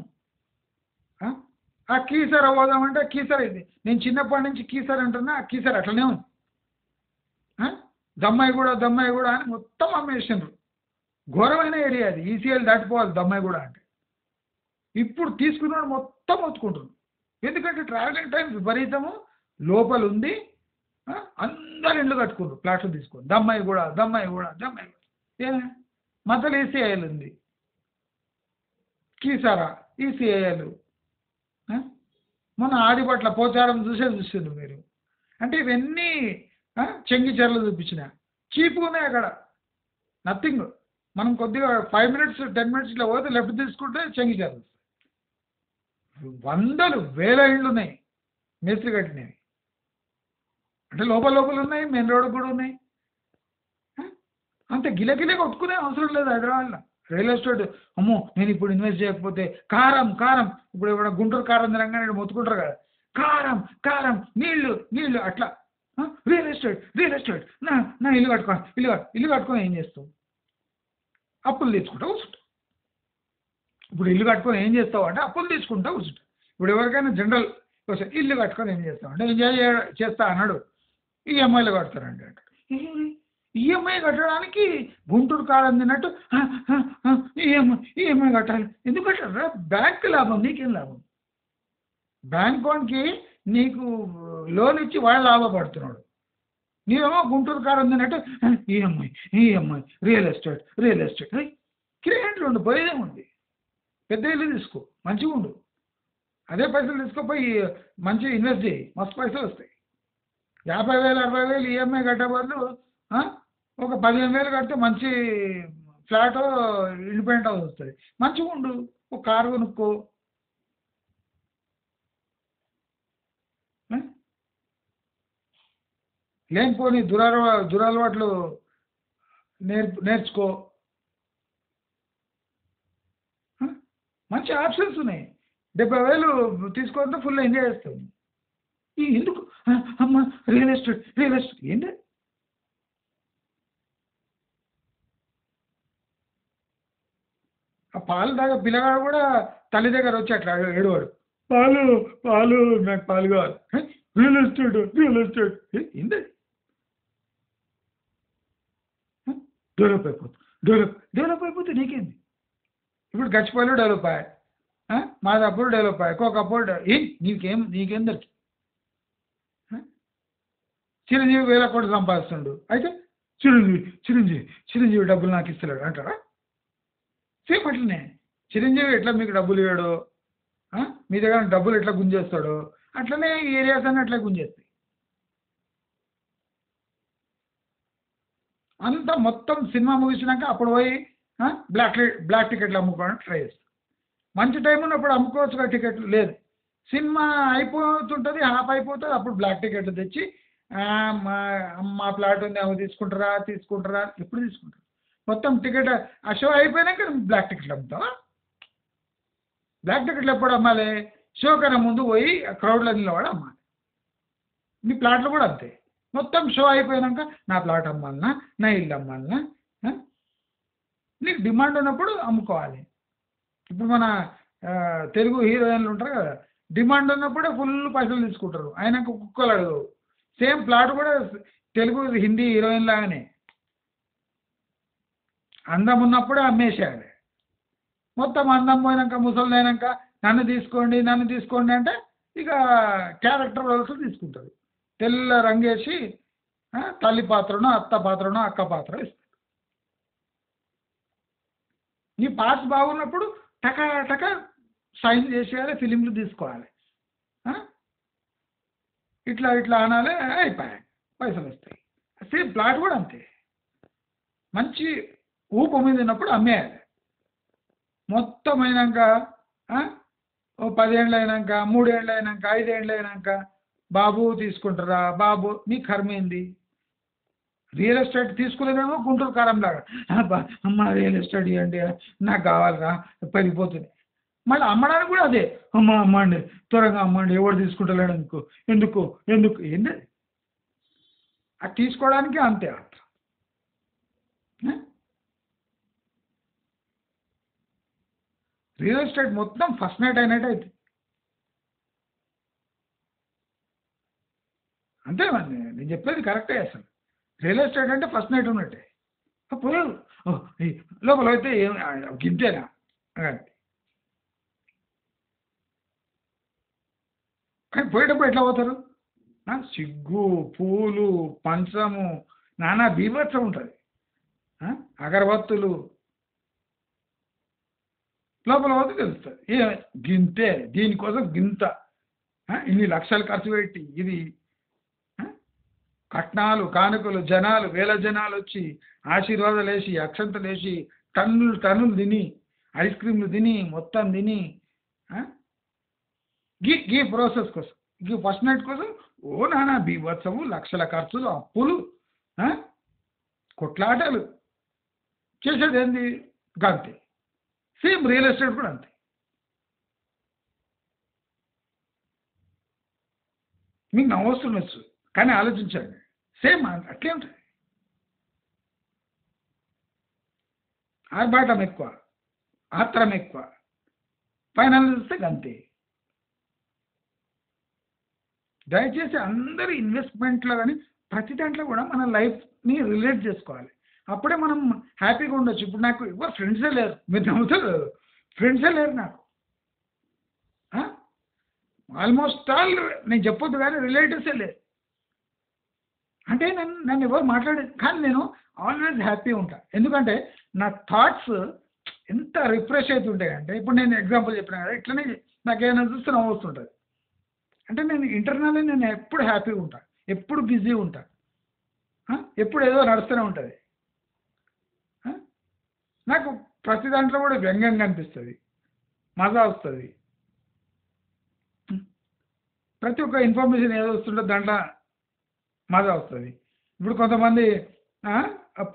ఆ కీసర పోదామంటే కీసర ఇది నేను చిన్నప్పటి నుంచి కీసర అంటున్నా ఆ కీసర అట్లనే ఉంది. దమ్మాయి కూడా అని మొత్తం అమ్మేసిండ్రు. ఘోరమైన ఏరియా అది, ఈసీఎల్ దాటిపోవాలి దమ్మాయి కూడా అంటే. ఇప్పుడు తీసుకున్నాడు మొత్తం ఒత్తుకుంటున్నాడు. ఎందుకంటే ట్రావెలింగ్ టైం విపరీతము లోపల ఉంది. అందరు ఇళ్ళు కట్టుకున్నారు ప్లాట్లు తీసుకొని. దమ్మాయి కూడా ఏ మతలు ఈసీఐఎల్ ఉంది, కీసారా ఈసీఐఎల్. మొన్న ఆదిపట్ల పోచారం చూసిండ్రు మీరు. అంటే ఇవన్నీ చెంగిచెర్లు చూపించిన చీప్గా ఉన్నాయి అక్కడ. నథింగ్. మనం కొద్దిగా 5 మినిట్స్ 10 మినిట్స్ ఇట్లా పోతే లెఫ్ట్ తీసుకుంటే చెంగిచెర్లు. వందలు వేల ఇళ్ళు ఉన్నాయి మేస్త్రి కట్టినవి. అంటే లోపల ఉన్నాయి, మెయిన్ రోడ్ కూడా ఉన్నాయి. అంత గిలగిలే కొట్టుకునే అవసరం లేదు హైదరాబాద్లో. రియల్ ఎస్టేట్ అమ్మో నేను ఇప్పుడు ఇన్వెస్ట్ చేయకపోతే కారం ఇప్పుడు ఇప్పుడు గుంటూరు కారం తినగానే మొత్తుకుంటారు కదా, కారం నీళ్లు అట్లా. రియల్ ఎస్టేట్ నా ఇల్లు కట్టుకొని ఏం చేస్తావు? అప్పులు తీసుకుంటా కూర్చుంటావు. ఇప్పుడు ఇల్లు కట్టుకొని ఏం చేస్తావు అంటే అప్పులు తీసుకుంటా కూర్చుంటావు. ఇప్పుడు ఎవరికైనా జనరల్ క్వశ్చన్, ఇల్లు కట్టుకొని ఏం చేస్తావు అంటే ఎంజాయ్ చేస్తా అన్నాడు, ఈఎంఐలు కడతానండి అంటాడు. ఈఎంఐ కట్టడానికి గుంటూరు కాలం తిన్నట్టు ఈఎంఐ కట్టాలి. ఎందుకు కట్టారా? బ్యాంక్ లాభం, నీకేం లాభం? బ్యాంక్ వానికి నీకు లోన్ ఇచ్చి వాడు లాభపడుతున్నాడు. నీవేమో గుంటూరు కారం తిన్నట్టు ఈఎంఐ రియల్ ఎస్టేట్ కిరాయి ఉండు, పోయేదేముంది? పెద్ద ఇల్లు తీసుకో, మంచిగా ఉండు. అదే పైసలు తీసుకోపోయి మంచిగా ఇన్వెస్ట్ చేయి, మస్తు పైసలు వస్తాయి. 50,000 60,000 ఈఎంఐ కట్టే బదులు ఒక 15,000 కడితే మంచి ఫ్లాట్ ఇండిపెండెంట్ హౌస్ వస్తుంది. మంచిగా ఉండు, ఒక కారు కొనుక్కో. లేనిపోని దురలవాట్లు నేర్చుకో. మంచి ఆప్షన్స్ ఉన్నాయి. 70,000 తీసుకుంటే ఫుల్ ఎంజాయ్ చేస్తాం. ఎందుకు అమ్మ రియల్ ఎస్టేట్ ఏంటి? ఆ పాలు తాగే పిల్లగాడు కూడా తల్లి దగ్గర వచ్చి అట్లా ఏడువాడు, పాలు నాకు పాలు కావాలి. రియల్ ఎస్టేట్ ఏంటి? డెవలప్ అయిపోతే నీకేంది? ఇప్పుడు గచ్చిపల్లి డెవలప్ అయ్యాయి, మాదాపూర్ డెవలప్ అయ్యాయి, కోకాపూర్ నీకేం దొరికి? చిరంజీవి 1,000 కోట్లు సంపాదిస్తుండు, అయితే చిరంజీవి డబ్బులు నాకు ఇస్తలేడు అంటారా? సేమ్ అట్లనే చిరంజీవి ఎట్లా మీకు డబ్బులు ఇవ్వడు, మీ దగ్గర డబ్బులు ఎట్లా గుంజేస్తాడో అట్లనే ఈ ఏరియాస్ అన్నీ అట్లా గుంజేస్తాయి. అంతా మొత్తం సినిమా ముగిసినాక అప్పుడు పోయి బ్లాక్ టికెట్లు అమ్ముకోవడానికి ట్రై చేస్తాం. మంచి టైం ఉన్నప్పుడు అమ్ముకోవచ్చు టికెట్లు, లేదు సినిమా అయిపోతుంటుంది, హాఫ్ అయిపోతుంది, అప్పుడు బ్లాక్ టికెట్లు తెచ్చి మా ప్లాట్ ఉంది అవి తీసుకుంటారా ఎప్పుడు తీసుకుంటారు? మొత్తం టికెట్ ఆ షో అయిపోయినాక బ్లాక్ టికెట్లు అమ్ముతావా? బ్లాక్ టికెట్లు ఎప్పుడు అమ్మాలి? షో కన్నా ముందు పోయి క్రౌడ్లో నిలబడి అమ్మాలి. మీ ప్లాట్లు కూడా అంతే, మొత్తం షో అయిపోయాక నా ప్లాట్ అమ్మాలనా, నా ఇల్లు అమ్మాలనా? నీకు డిమాండ్ ఉన్నప్పుడు అమ్ముకోవాలి. ఇప్పుడు మన తెలుగు హీరోయిన్లు ఉంటారు కదా, డిమాండ్ ఉన్నప్పుడే ఫుల్ పైసలు తీసుకుంటారు, ఆయనకు కుక్కలు అడగవు. సేమ్ ప్లాట్ కూడా తెలుగు హిందీ హీరోయిన్ లాగానే, అందం ఉన్నప్పుడే అమ్మేసేయాలి. మొత్తం అందం పోయినాక ముసలి అయినాక నన్ను తీసుకోండి అంటే ఇక క్యారెక్టర్ రోల్స్ తీసుకుంటారు. తెల్ల రంగేసి తల్లి పాత్రనో అత్త పాత్రనో అక్క పాత్ర ఇస్తారు. నీ పార్ట్స్ బాగున్నప్పుడు టక సైన్ చేసేయాలి, ఫిలింలు తీసుకోవాలి, ఇట్లా అనాలి, అయిపోయాయి, పైసలు వస్తాయి. సేమ్ ప్లాట్ కూడా అంతే, మంచి ఊపు మీద ఉన్నప్పుడు అమ్మేయాలి. మొత్తం అయినాక ఓ 10 ఏళ్ళు అయినాక, 3 ఏళ్ళు అయినాక, 5 ఏళ్ళు అయినాక బాబు తీసుకుంటారా? బాబు నీ కర్మేంది? రియల్ ఎస్టేట్ తీసుకునేదేమో గుంటూరు కారంలాగా, అమ్మ రియల్ ఎస్టేట్ ఇవ్వండి నాకు కావాలిరా పెరిగిపోతుంది. మళ్ళీ అమ్మడానికి కూడా అదే, అమ్మండి త్వరగా అమ్మండి, ఎవరు తీసుకుంటలేడు ఎందుకు ఏంటి? అది తీసుకోవడానికి అంతే. రియల్ ఎస్టేట్ మొత్తం ఫస్ట్ నైట్ అయినట్టు అవుతుంది. అంతే మరి నేను చెప్పేది కరెక్టే అసలు. రియల్ ఎస్టేట్ అంటే ఫస్ట్ నైట్ ఉన్నట్టే. పోయారు లోపల అయితే ఏం గింతేనా అని. కానీ పోయేటప్పుడు ఎట్లా పోతారు? సిగ్గు, పూలు, పంచము, నానా బీభత్సం ఉంటుంది. అగరబత్తులు లోపల పోతే తెలుస్తుంది. గింతే, దీనికోసం గింత ఇన్ని లక్షలు ఖర్చు పెట్టి ఇది కట్నాలు, కానుకలు, జనాలు, వేల జనాలు వచ్చి ఆశీర్వాదాలు వేసి, అక్షంతలు వేసి, టన్నులు టన్నులు తిని, ఐస్ క్రీమ్లు తిని, మొత్తం తిని గీ ప్రాసెస్ కోసం, గీ ఫస్ట్ నైట్ కోసం నానా బీభత్సము, లక్షల ఖర్చులు, అప్పులు, కొట్లాటలు చేసేది ఏంది గంతే. సేమ్ రియల్ ఎస్టేట్ కూడా అంతే. మీకు నవ్వొస్తుండొచ్చు కానీ ఆలోచించండి, సేమ్ అట్లే ఉంటుంది. ఆర్భాటం ఎక్కువ, ఆత్రం ఎక్కువ, ఫైనల్ చూస్తే గంతే. దయచేసి అందరూ ఇన్వెస్ట్మెంట్లో కానీ ప్రతి దాంట్లో కూడా మన లైఫ్ని రిలేట్ చేసుకోవాలి. అప్పుడే మనం హ్యాపీగా ఉండొచ్చు. ఇప్పుడు నాకు ఎవరు ఫ్రెండ్సే లేరు, మీరు నమ్ముతారు, ఫ్రెండ్సే లేరు నాకు. ఆల్మోస్ట్ ఆల్ నేను చెప్పొద్దు కానీ రిలేటివ్సే లేరు. అంటే నన్ను ఎవరు మాట్లాడేది కానీ నేను ఆల్వేస్ హ్యాపీ ఉంటాను. ఎందుకంటే నా థాట్స్ ఎంత రిఫ్రెష్ అవుతుంటాయి అంటే, ఇప్పుడు నేను ఎగ్జాంపుల్ చెప్పినా కదా, ఇట్లనే నాకేమైనా చూస్తే నవ్వు వస్తుంటుంది. అంటే నేను ఇంటర్నల్లీ నేను ఎప్పుడు హ్యాపీగా ఉంటాను, ఎప్పుడు బిజీ ఉంటాను, ఎప్పుడు ఏదో నడుస్తూనే ఉంటుంది. నాకు ప్రతి దాంట్లో కూడా వ్యంగ్యంగా అనిపిస్తుంది, మజా వస్తుంది. ప్రతి ఒక్క ఇన్ఫర్మేషన్ ఏదో వస్తుంటే దాంట్లో మజా వస్తుంది. ఇప్పుడు కొంతమంది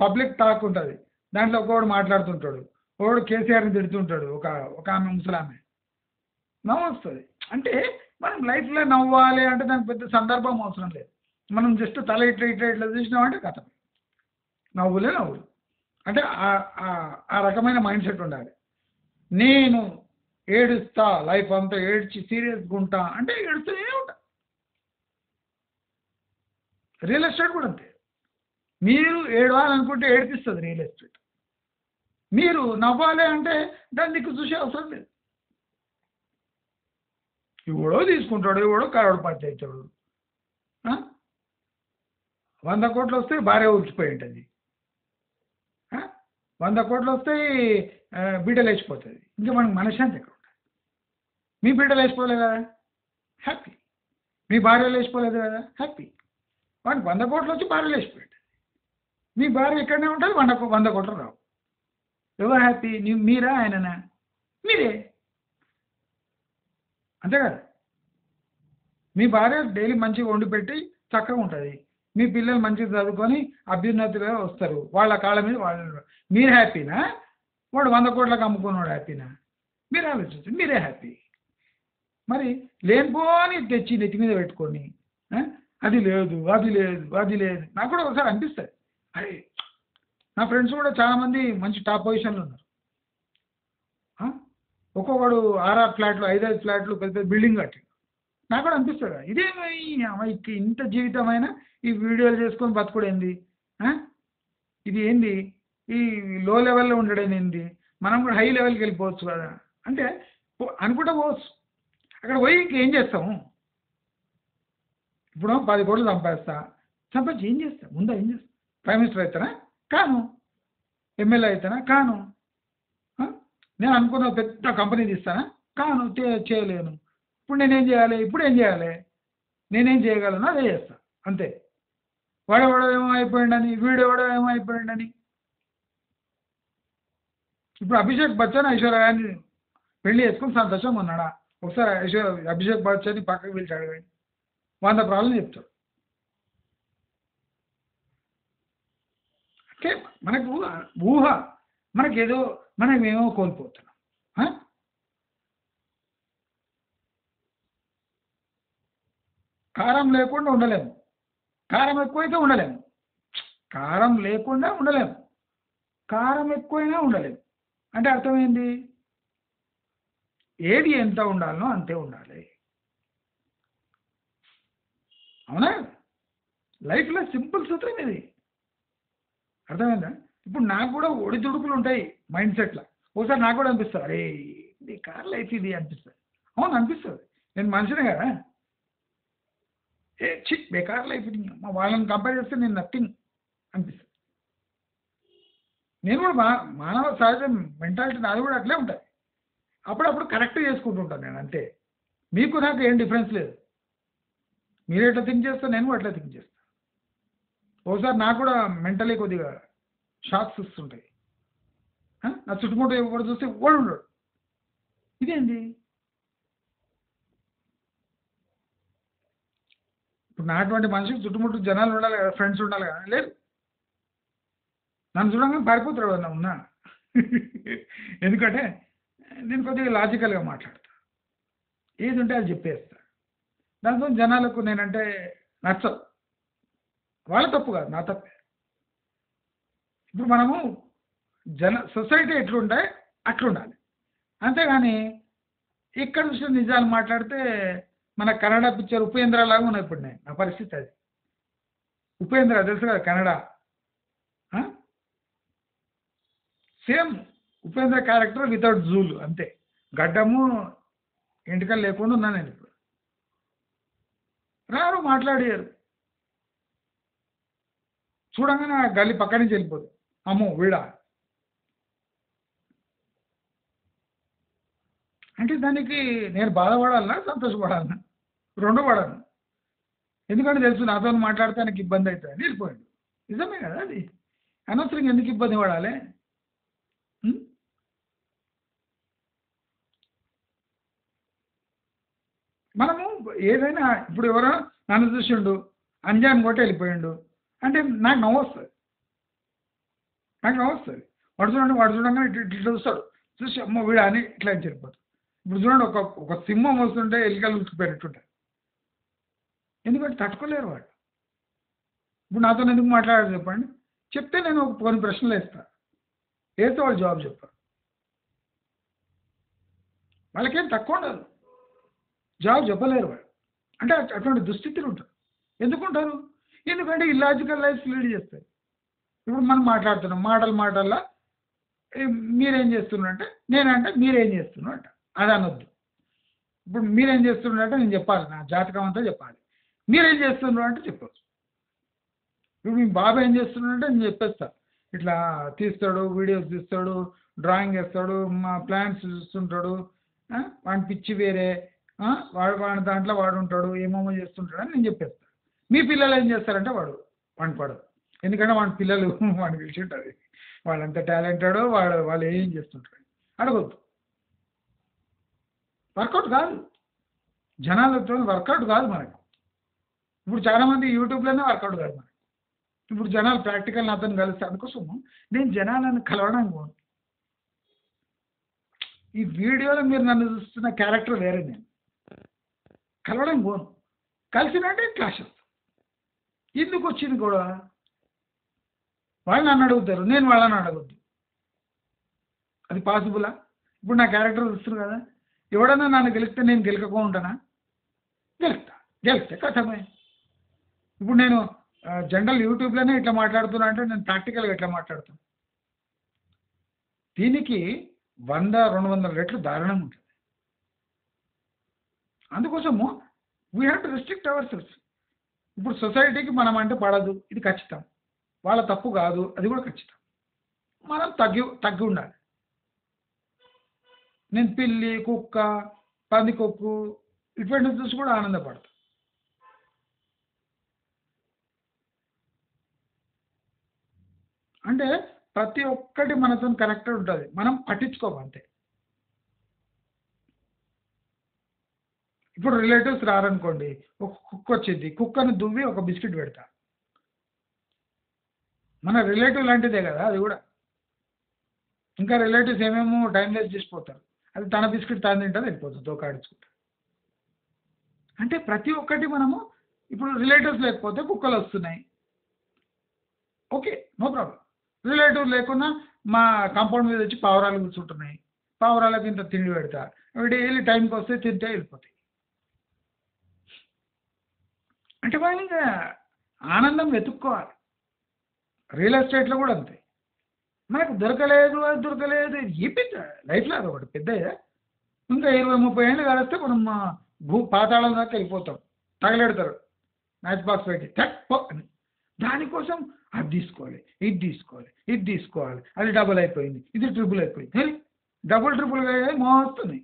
పబ్లిక్ టాక్ ఉంటుంది, దాంట్లో ఒకడు మాట్లాడుతుంటాడు, ఒకడు కేసీఆర్ని తిడుతుంటాడు, ఒక ఆమె ముసలామె, నవ్వు వస్తుంది. అంటే మనం లైఫ్లో నవ్వాలి అంటే దానికి పెద్ద సందర్భం అవసరం లేదు. మనం జస్ట్ తల ఇట్లా ఇట్లా ఇట్లా చూసినామంటే కథ నవ్వులే నవ్వులు. అంటే ఆ రకమైన మైండ్ సెట్ ఉండాలి. నేను ఏడుస్తా, లైఫ్ అంతా ఏడ్చి సీరియస్గా ఉంటా అంటే ఏడుస్తూనే ఉంటా. రియల్ ఎస్టేట్ కూడా అంతే. మీరు ఏడవాలనుకుంటే ఏడిపిస్తుంది రియల్ ఎస్టేట్. మీరు నవ్వాలి అంటే దాన్ని దిక్కు చూసే అవసరం లేదు. ఎవడో తీసుకుంటాడు, ఎవడో కరోడ్పతి అవుతాడు. 100 కోట్లు వస్తే భార్య ఊడ్చిపోయి ఉంటుంది, 100 కోట్లు వస్తాయి బిడ్డలు వేసిపోతుంది. ఇంకా మనకు మనశ్శాంతి ఎక్కడ ఉంటుంది? మీ బిడ్డలు వేసిపోలేదు కదా, హ్యాపీ. మీ భార్యలు వేసిపోలేదు కదా, హ్యాపీ. వాడికి 100 కోట్లు వచ్చి భార్యలు వేసిపోయి ఉంటుంది. మీ భార్య ఎక్కడనే ఉంటుంది, 100 కోట్లు రావు. ఎవరు హ్యాపీ? మీరా ఆయననా? మీరే. అంతే కదా. మీ భార్య డైలీ మంచిగా వండి పెట్టి చక్కగా ఉంటుంది, మీ పిల్లలు మంచిగా చదువుకొని అభ్యున్నతిగా వస్తారు, వాళ్ళ కాళ్ళ మీద వాళ్ళు. మీరు హ్యాపీనా? వాడు 100 కోట్లకు అమ్ముకున్నాడు హ్యాపీనా? మీరు ఆలోచించండి, మీరే హ్యాపీ. మరి లేనిపోని తెచ్చి నెత్తి మీద పెట్టుకొని అది లేదు, అది లేదు, అది లేదు. నాకు కూడా ఒకసారి అనిపిస్తుంది. అరే, నా ఫ్రెండ్స్ కూడా చాలామంది మంచి టాప్ పొజిషన్లో ఉన్నారు. ఒక్కొక్కడు 6 ఫ్లాట్లు, 5 ఫ్లాట్లు, పెద్ద పెద్ద బిల్డింగ్ కట్టి. నాకు కూడా అనిపిస్తుంది, ఇదేమో ఇంత జీవితమైనా ఈ వీడియోలు చేసుకొని బతుకుడు ఏంది, ఇది ఏంది, ఈ లో లెవెల్లో ఉండడం ఏంది, మనం కూడా హై లెవెల్కి వెళ్ళిపోవచ్చు కదా అంటే అనుకుంటా పోవచ్చు. అక్కడ పోయి ఏం చేస్తాము? ఇప్పుడు 10 కోట్లు సంపాదించి ఏం చేస్తా? ముందా ఏం చేస్తా? ప్రైమ్ మినిస్టర్ అవుతానా? కాను. ఎమ్మెల్యే అవుతానా? కాను. నేను అనుకున్న పెద్ద కంపెనీ తీస్తానా? కాను, చేయలేను. ఇప్పుడు నేనేం చేయాలి? ఇప్పుడు ఏం చేయాలి? నేనేం చేయగలను అదే చేస్తా, అంతే. వాడెవడో ఏమో అయిపోయిండని, వీడెవడో ఏమో అయిపోయిండని. ఇప్పుడు అభిషేక్ బచ్చన్ ఐశ్వర్య గారిని పెళ్లి చేసుకుని సంతోషంగా ఉన్నాడా? ఒకసారి అభిషేక్ బచ్చన్ని పక్కకు పిలిచి అడగండి, 100 ప్రాబ్లం చెప్తాడు. అంటే మనకు ఊహ, మనకేదో మనమేమో కోల్పోతున్నాం. కారం లేకుండా ఉండలేము, కారం ఎక్కువైతే ఉండలేము. కారం లేకుండా ఉండలేము, కారం ఎక్కువైనా ఉండలేము. అంటే అర్థమైంది, ఏది ఎంత ఉండాలనో అంతే ఉండాలి. అవునా? లైఫ్లో సింపుల్ సూత్రం ఇది. అర్థమైందా? ఇప్పుడు నాకు కూడా ఒడిదుడుకులు ఉంటాయి మైండ్ సెట్లో. ఒకసారి నాకు కూడా అనిపిస్తుంది, అరే బేకార్ లైఫ్ ఇది అనిపిస్తుంది. అవును అనిపిస్తుంది, నేను మనిషినే కదా. బేకార్ లైఫ్ ఇది, మా వాళ్ళని కంపేర్ చేస్తే నేను నథింగ్ అనిపిస్తుంది. నేను కూడా మానవ సహజ మెంటాలిటీ నాది కూడా అట్లే ఉంటుంది. అప్పుడప్పుడు కరెక్ట్ చేసుకుంటుంటాను నేను, అంతే. మీకు నాకు ఏం డిఫరెన్స్ లేదు. మీరు ఎట్లా థింక్ చేస్తే నేను కూడా అట్లా థింక్ చేస్తాను. ఒకసారి నాకు కూడా మెంటలీ కొద్దిగా షాక్స్ వస్తుంటాయి. నా చుట్టుముట్టు ఎవరు చూస్తే ఓడి ఉండడు, ఇదేంటి. ఇప్పుడు నా అటువంటి మనిషికి చుట్టుముట్టు జనాలు ఉండాలి కదా, ఫ్రెండ్స్ ఉండాలి కదా, లేదు. నన్ను చూడంగానే పారిపోతాడు అన్న ఉన్నా. ఎందుకంటే నేను కొద్దిగా లాజికల్గా మాట్లాడతా, ఏది ఉంటే అది చెప్పేస్తా. దాంతో జనాలకు నేనంటే నచ్చదు. వాళ్ళ తప్పు కాదు, నా తప్పే. ఇప్పుడు మనము సొసైటీ ఎట్లుంటే అట్లుండాలి, అంతేగాని ఇక్కడ చూసిన నిజాలు మాట్లాడితే మన కన్నడ పిక్చర్ ఉపేంద్ర లాగా ఉన్నది. ఇప్పుడు నా పరిస్థితి అది. ఉపేంద్ర తెలుసు కదా, Kannada. Same Upendra character without జూలు, అంతే. గడ్డము ఎంటికలు లేకుండా ఉన్నా నేను. ఇప్పుడు రారు, మాట్లాడారు, చూడంగానే ఆ గల్లి పక్క నుంచి వెళ్ళిపోదు. అమ్మో వీడా అంటే దానికి నేను బాధపడాలన్నా సంతోషపడాలన్నా? రెండు పడాను. ఎందుకంటే తెలుసు నాతో మాట్లాడితే నాకు ఇబ్బంది అవుతుంది అని వెళ్ళిపోయాడు. నిజమే కదా అది. అనవసరంగా ఎందుకు ఇబ్బంది పడాలి? మనము ఏదైనా ఇప్పుడు ఎవరో నన్ను చూసిండు అంజాన్ కొట్టి వెళ్ళిపోయిండు అంటే నాకు నవ్వు వస్తుంది. వాడు చూడండి, వాడు చూడంగా ఇట్లా చూస్తాడు, చూసి అమ్మ వీడా అని ఇట్లా అని వెళ్ళిపోతాడు. ఇప్పుడు చూడండి, ఒక సింహం వస్తుంటే ఎలికలు ఉచిపోయినట్టుంటారు. ఎందుకంటే తట్టుకోలేరు వాడు. ఇప్పుడు నాతో ఎందుకు మాట్లాడారు చెప్పండి? చెప్తే నేను కొన్ని ప్రశ్నలు వేస్తాను, వేస్తే వాళ్ళు జవాబు చెప్పారు. వాళ్ళకేం తక్కువ ఉండదు, జవాబు చెప్పలేరు వాడు. అంటే అటువంటి దుస్థితులు ఉంటారు. ఎందుకుంటారు? ఎందుకంటే ఇల్లాజికల్ లైఫ్ లీడ్ చేస్తారు. ఇప్పుడు మనం మాట్లాడుతున్నాం, మాటల్లో మీరేం చేస్తున్నారు అంటే నేనంటే మీరేం చేస్తున్నారు అంట, అది అనొద్దు. ఇప్పుడు మీరేం చేస్తున్నారంటే నేను చెప్పాలి, నా జాతకం అంతా చెప్పాలి. మీరేం చేస్తున్నారు అంటే చెప్పచ్చు. ఇప్పుడు మీ బాబు ఏం చేస్తున్నాడంటే నేను చెప్పేస్తా, ఇట్లా తీస్తాడు, వీడియోస్ తీస్తాడు, డ్రాయింగ్ వేస్తాడు, మా ప్లాన్స్ చూస్తుంటాడు, వాడి పిచ్చి వేరే, వాడి దాంట్లో వాడు ఉంటాడు, ఏమేమో చేస్తుంటాడు అని నేను చెప్పేస్తాను. మీ పిల్లలు ఏం చేస్తారంటే వాడిని పడదు. ఎందుకంటే వాడి పిల్లలు వాడిని పిలిచి ఉంటుంది, వాళ్ళంత టాలెంటెడ్, వాళ్ళు ఏం చేస్తుంటాడు అడగొద్దు. వర్కౌట్ కాదు, జనాలతో వర్కౌట్ కాదు మనకు. ఇప్పుడు చాలామంది యూట్యూబ్లోనే వర్కౌట్ కాదు మనకు. ఇప్పుడు జనాలు ప్రాక్టికల్ నాతో కలిస్తే, అందుకోసము నేను జనాలను కలవడానికి పోను. ఈ వీడియోలో మీరు నన్ను చూస్తున్న క్యారెక్టర్ వేరే, నేను కలవడానికి పోను. కలిసినంటే క్లాష్ వస్తుంది. ఎందుకు వచ్చింది కూడా? వాళ్ళు నన్ను అడుగుతారు, నేను వాళ్ళని అడగొద్దు. అది పాసిబులా? ఇప్పుడు నా క్యారెక్టర్ చూస్తున్నారు కదా, ఎవడన్నా నన్ను గెలిస్తే నేను గెలకకుండా ఉంటానా? గెలిస్తే కథమే. ఇప్పుడు నేను జనరల్ యూట్యూబ్లోనే ఇట్లా మాట్లాడుతున్నా అంటే నేను ప్రాక్టికల్గా ఎట్లా మాట్లాడుతాను? దీనికి 100-200 రెట్లు దారుణంగా ఉంటుంది. అందుకోసము we have to restrict our cells. ఇప్పుడు సొసైటీకి మనం అంటే పడదు, ఇది ఖచ్చితం. వాళ్ళ తప్పు కాదు, అది కూడా ఖచ్చితం. మనం తగ్గి ఉండాలి. నేను పిల్లి, కుక్క, పందికొక్కు ఇటువంటి చూసి కూడా ఆనందపడతాను. అంటే ప్రతి ఒక్కటి మనతో కనెక్టెడ్ ఉంటుంది, మనం పట్టించుకోము అంతే. ఇప్పుడు రిలేటివ్స్ రారనుకోండి, ఒక కుక్క వచ్చింది, కుక్కను దువ్వి ఒక బిస్కెట్ పెడతా. మన రిలేటివ్ లాంటిదే కదా అది కూడా. ఇంకా రిలేటివ్స్ ఏమేమో టైం వేస్ట్ చేసిపోతారు, అది తన బిస్కెట్ తాను తింటుంది, వెళ్ళిపోతుంది తోకాడించుకుంటారు. అంటే ప్రతి ఒక్కటి మనము, ఇప్పుడు రిలేటివ్స్ లేకపోతే కుక్కలు వస్తున్నాయి, ఓకే నో ప్రాబ్లం. రిలేటివ్ లేకున్నా మా కాంపౌండ్ మీద వచ్చి పావురాలు కూర్చుంటున్నాయి, పావురాలకు ఇంత తిండి పెడతా, డైలీ టైంకి వస్తే తింటే వెళ్ళిపోతాయి. అంటే వాళ్ళు ఇంకా ఆనందం వెతుక్కోవాలి. రియల్ ఎస్టేట్‌లో కూడా అంతే. మనకు దొరకలేదు, అది దొరకలేదు ఈ పెద్ద లైఫ్‌లో అదొకటి పెద్దయ్యా. ఇంకా 20, 30 ఏళ్ళు గడిస్తే మనం పాతాళం దాకా వెళ్ళిపోతాం. తగలెడతారు మ్యాచ్ బాక్స్ పెట్టి థట్ పో అని. దానికోసం అది తీసుకోవాలి, ఇది తీసుకోవాలి, ఇది తీసుకోవాలి. అది డబుల్ అయిపోయింది, ఇది ట్రిపుల్ అయిపోయింది. హే! డబుల్ ట్రిపుల్‌గా అయ్యాయి మోస్తున్నాయి.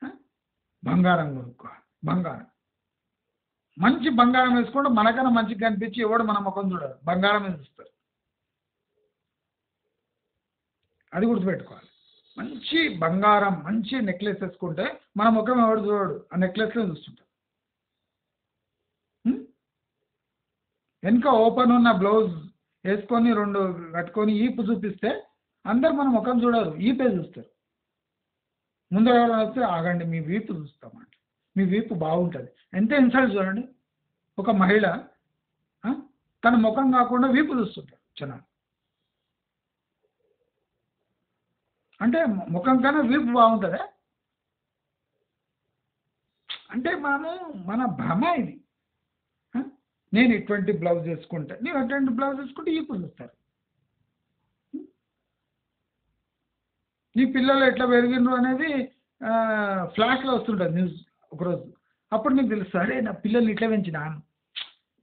ఆ! బంగారం కొనుక్కోవాలి. బంగారం. మంచి బంగారం వేసుకుంటే మనకన్నా మంచిగా కనిపించి ఎవడు మన ముఖం చూడరు. బంగారమే చూస్తారు. అది గుర్తుపెట్టుకోవాలి. మంచి బంగారం, మంచి నెక్లెస్ వేసుకుంటే మన ముఖం ఎవడు చూడడు. ఆ నెక్లెస్‌లో చూస్తుంటారు. హ్మ్. వెనక ఓపెన్ ఉన్న బ్లౌజ్ వేసుకొని 2 కట్టుకొని ఈపు చూపిస్తే అందరూ మన ముఖం చూడరు. ఈపే చూస్తారు. ముందర ఎవరైనా వస్తే ఆగండి మీ వీపు చూస్తామంట. మీ వీపు బాగుంటది. ఎంత ఇన్సల్ట్ చూడండి. ఒక మహిళ ఆ! తన ముఖం కాకుండా వీపు చూస్తుంటారు జనాలు. అంటే ముఖం కన్నా వీపు బాగుంటదా? అంటే మనము మన భ్రమ ఇది. ఆ! నేను ఇటువంటి బ్లౌజ్ ఏసుకుంటా. నీవు అటువంటి బ్లౌజ్ ఏసుకుంటే ఈపు చూస్తారు. హ్మ్. నీ పిల్లలు ఎట్లా పెరిగిండ్రు అనేది ఫ్లాష్‌లో వస్తుంటది న్యూస్ ఒకరోజు. అప్పుడు నీకు తెలుస్తది. అరే! నా పిల్లల్ని ఇట్లా పెంచినా.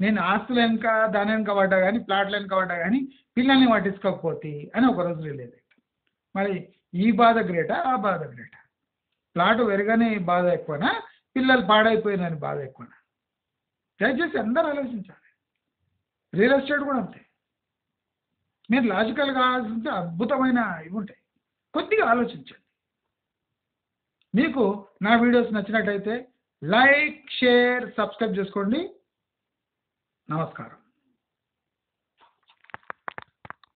నేను ఆస్తుల వెనక, దాని వెనక పడ్డా గానీ, ప్లాట్‌ల వెనక పడ్డా గానీ, పిల్లల్ని పట్టించుకోకపోతి అని ఒకరోజు రిలీజ్ అయితది. మరి ఈ బాధ గ్రేటా? ఆ బాధ గ్రేటా? ప్లాట్ పెరగని బాధ ఎక్కువనా? పిల్లలు పాడైపోయినని బాధ ఎక్కువనా? దయచేసి అందరూ ఆలోచించాలి. రియల్ ఎస్టేట్ కూడా అంతే. మీరు లాజికల్‌గా ఆలోచిస్తే అద్భుతమైన ఇవి ఉంటాయి. కొద్దిగా ఆలోచించండి. మీకు నా వీడియోస్ నచ్చినట్టయితే లైక్, షేర్, సబ్స్క్రైబ్ చేసుకోండి. నమస్కారం.